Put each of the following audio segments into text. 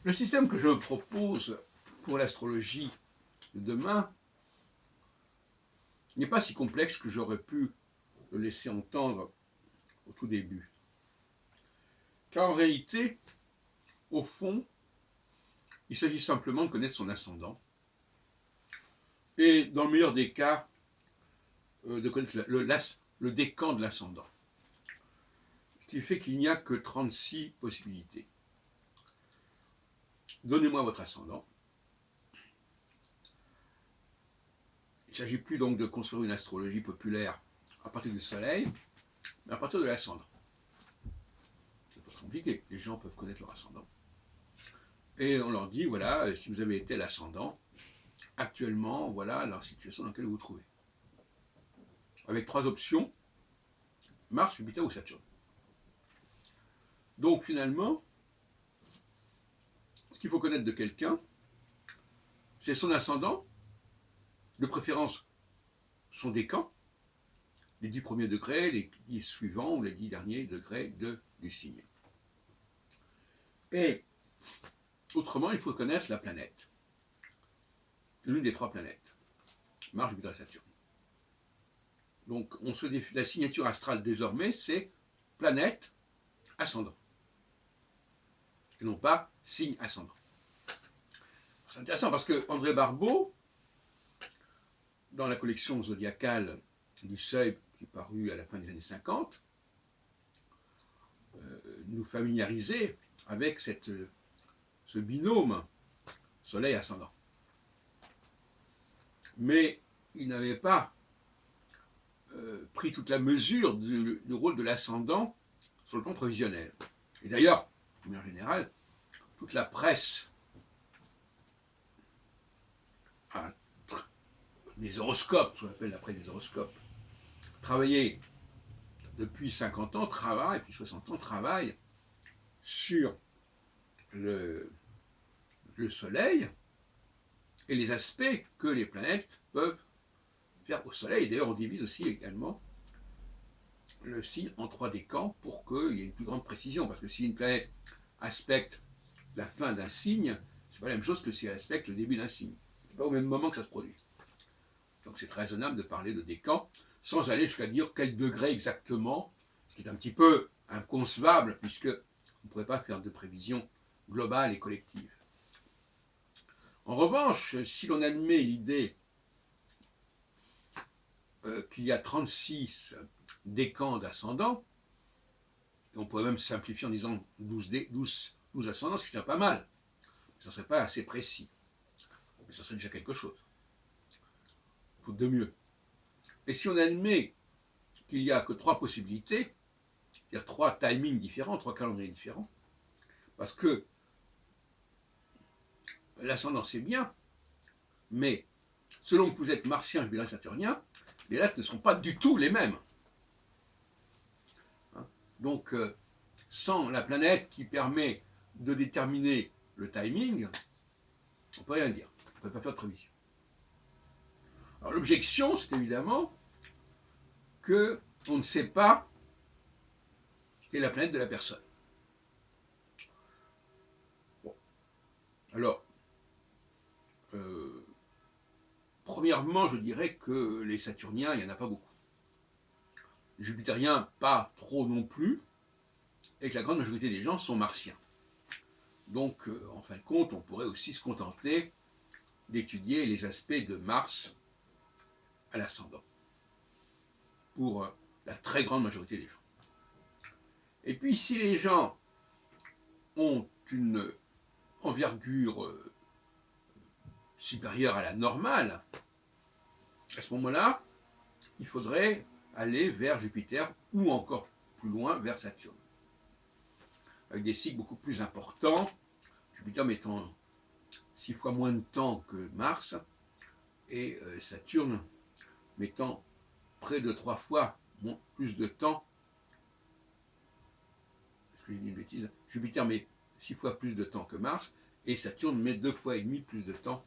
Le système que je propose pour l'astrologie de demain n'est pas si complexe que j'aurais pu le laisser entendre au tout début. Car en réalité, au fond, il s'agit simplement de connaître son ascendant et, dans le meilleur des cas, de connaître le décan de l'ascendant. Ce qui fait qu'il n'y a que 36 possibilités. Donnez-moi votre ascendant. Il ne s'agit plus donc de construire une astrologie populaire à partir du soleil, mais à partir de l'ascendant. C'est pas compliqué, les gens peuvent connaître leur ascendant. Et on leur dit, voilà, si vous avez été l'ascendant, actuellement, voilà la situation dans laquelle vous vous trouvez. Avec 3 options, Mars, Jupiter ou Saturne. Donc finalement, ce qu'il faut connaître de quelqu'un, c'est son ascendant, de préférence son décan, les 10 premiers degrés, les 10 suivants ou les 10 derniers degrés du signe. Et autrement, il faut connaître la planète, l'une des 3 planètes, Mars, Jupiter et Saturne. Donc la signature astrale désormais, c'est planète ascendant, et non pas signe ascendant. C'est intéressant parce que André Barbeau, dans la collection zodiacale du Seuil, qui est parue à la fin des années 50, nous familiarisait avec ce binôme Soleil ascendant. Mais il n'avait pas pris toute la mesure du rôle de l'ascendant sur le plan prévisionnel. Et d'ailleurs, de manière générale, toute la presse des horoscopes, ce qu'on appelle la presse des horoscopes, travaillait depuis 50 ans, depuis 60 ans, travaille sur le Soleil et les aspects que les planètes peuvent faire au Soleil. Et d'ailleurs, on divise aussi également le signe en 3 décans pour qu'il y ait une plus grande précision. Parce que si une planète aspecte la fin d'un signe, c'est pas la même chose que si elle aspecte le début d'un signe. C'est pas au même moment que ça se produit. Donc c'est très raisonnable de parler de décans sans aller jusqu'à dire quel degré exactement, ce qui est un petit peu inconcevable puisque on ne pourrait pas faire de prévision globale et collective. En revanche, si l'on admet l'idée qu'il y a 36 décans d'ascendants, on pourrait même simplifier en disant 12 ascendants, ce qui n'est pas mal. Ça ne serait pas assez précis. Mais ça serait déjà quelque chose. Faute de mieux. Et si on admet qu'il n'y a que 3 possibilités, il y a 3 timings différents, 3 calendriers différents, parce que l'ascendant c'est bien, mais selon que vous êtes martien, jupitérien, saturnien, les lettres ne sont pas du tout les mêmes. Donc, sans la planète qui permet de déterminer le timing, on ne peut rien dire. On ne peut pas faire de prévision. Alors l'objection, c'est évidemment qu'on ne sait pas quelle est la planète de la personne. Bon. Alors, premièrement, je dirais que les Saturniens, il n'y en a pas beaucoup. Les Jupitériens, pas trop non plus, et que la grande majorité des gens sont martiens. Donc, en fin de compte, on pourrait aussi se contenter d'étudier les aspects de Mars à l'ascendant, pour la très grande majorité des gens. Et puis, si les gens ont une envergure supérieure à la normale, à ce moment-là, il faudrait aller vers Jupiter ou encore plus loin vers Saturne, avec des cycles beaucoup plus importants, Jupiter mettant 6 fois moins de temps que Mars, et Saturne mettant près de 3 fois plus de temps. Est-ce que j'ai dit une bêtise? Jupiter met 6 fois plus de temps que Mars, et Saturne met 2 fois et demi plus de temps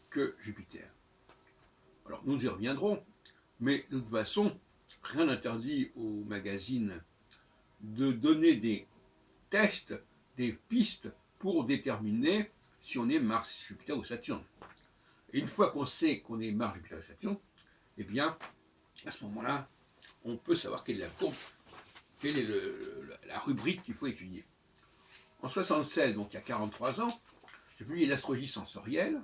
que Jupiter. Alors nous y reviendrons, mais de toute façon, rien n'interdit aux magazines de donner des tests, des pistes pour déterminer si on est Mars, Jupiter ou Saturne. Et une fois qu'on sait qu'on est Mars, Jupiter ou Saturne, eh bien, à ce moment-là, on peut savoir quelle est la courbe, quelle est la rubrique qu'il faut étudier. En 1976, donc il y a 43 ans, j'ai publié l'astrologie sensorielle,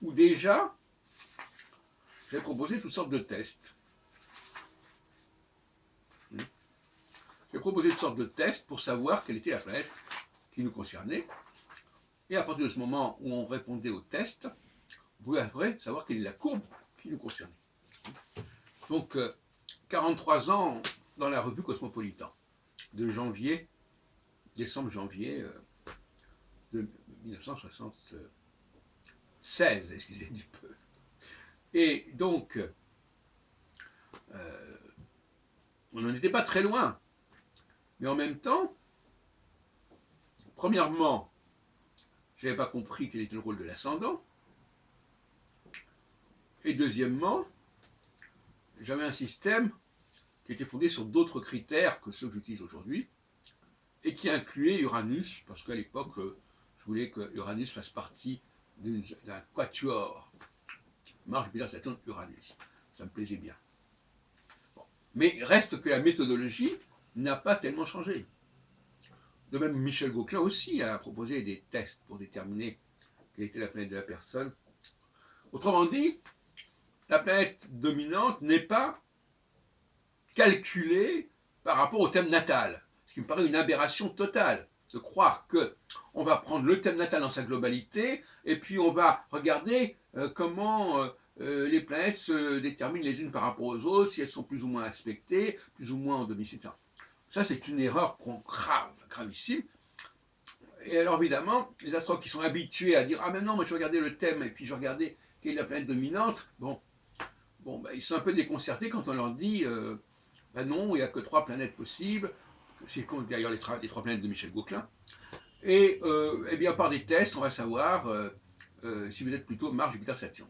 où déjà, j'ai proposé toutes sortes de tests. J'ai proposé toutes sortes de tests pour savoir quelle était la planète qui nous concernait. Et à partir de ce moment où on répondait aux tests, on pouvait après savoir quelle est la courbe qui nous concernait. Donc, 43 ans dans la revue Cosmopolitan, de décembre-janvier de 1976, excusez du peu. Et donc, on n'en était pas très loin. Mais en même temps, premièrement, je n'avais pas compris quel était le rôle de l'ascendant. Et deuxièmement, j'avais un système qui était fondé sur d'autres critères que ceux que j'utilise aujourd'hui, et qui incluait Uranus, parce qu'à l'époque, je voulais que Uranus fasse partie d'un quatuor. Mars, Jupiter, Saturne, Uranus. Ça me plaisait bien. Bon. Mais reste que la méthodologie n'a pas tellement changé. De même, Michel Gauquelin aussi a proposé des tests pour déterminer quelle était la planète de la personne. Autrement dit, la planète dominante n'est pas calculée par rapport au thème natal, ce qui me paraît une aberration totale, de croire qu'on va prendre le thème natal dans sa globalité et puis on va regarder comment les planètes se déterminent les unes par rapport aux autres, si elles sont plus ou moins aspectées, plus ou moins en demi-certain. Ça, c'est une erreur gravissime. Et alors, évidemment, les astrologues qui sont habitués à dire « Ah, mais non, moi je vais regarder le thème et puis je vais regarder quelle est la planète dominante », bon, ils sont un peu déconcertés quand on leur dit ben non, il n'y a que 3 planètes possibles, c'est d'ailleurs les 3 planètes de Michel Gauquelin. Et bien, par des tests, on va savoir si vous êtes plutôt Mars, Jupiter, Saturne.